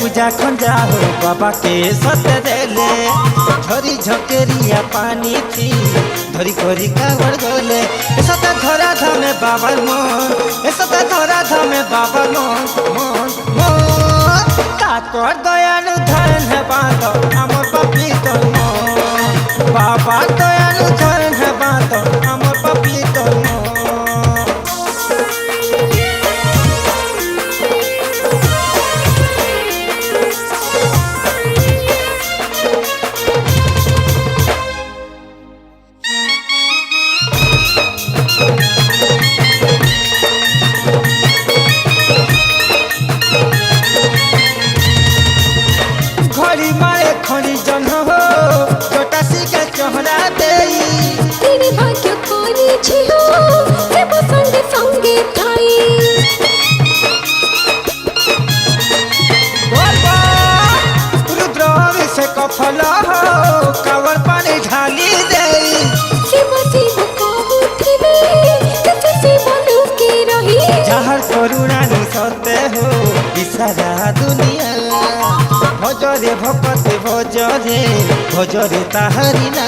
पूजा खंजा हो बाबा के सत्य देले झरी झकेरिया पानी थी धरी करी कावड़ गोले सत्य धरा धामे बाबा मन सत्य धरा धामे बाबा मन ताकर दयालु धन है बात हमर पपीतो मन बाबा दयालु धन है बात हमर पपीतो मन घड़ी मारे खड़ी जन हो छोटा सी के चोहरा देई तेरे भाग्य कोनी छियो सेब संगे संगे थाई बोलबा रुद्र से कफल हो कावर पानी ढाली देई सेब सेब कहू थिबे कसे से बनू के रही जहर करुणा नि सते हो बिसारा दुनिया भजरे भक्ति भजरे ताहरी ना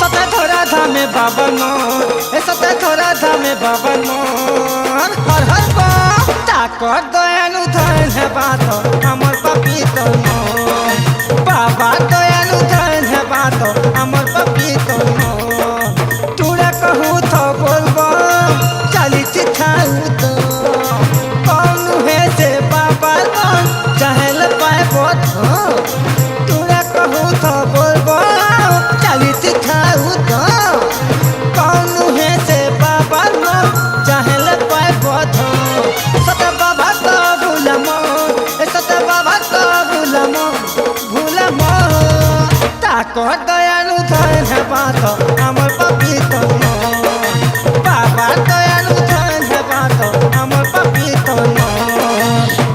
सता धरा धामे बाबा मन सता धरा धामे बाबा मन हर हर बा ताकर दयालु धन है बात हमर पपीतो मन बाबा दयालु धन है बात हमर पपीतो मन तोरा कहू तो बोलबो चाली चिठाऊ तो कौन है से बाबा मन चहल पाए बहुत तोरा कहू तो बोलबो चाली चिठाऊ तो कौन है से बाबा मन चहल पाए बहुत सत बाबा तो भूलमो सत बाबा तो भूलमो ताकर दयालु धन है बात हमर पपीतो बाबा दयालु धन है बात हमर पपीतो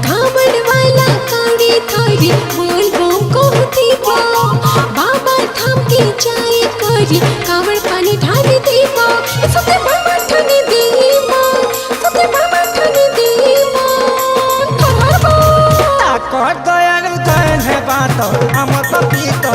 कावड़ वाला काड़ी थारी बोल बम कहती बा बाबा थाम के जाए करी कावड़ पानी ढाली देबा सते बाबा ठानी देबा सते बाबा ठानी देबा ताकर दयालु धन है बात हमर पपीतो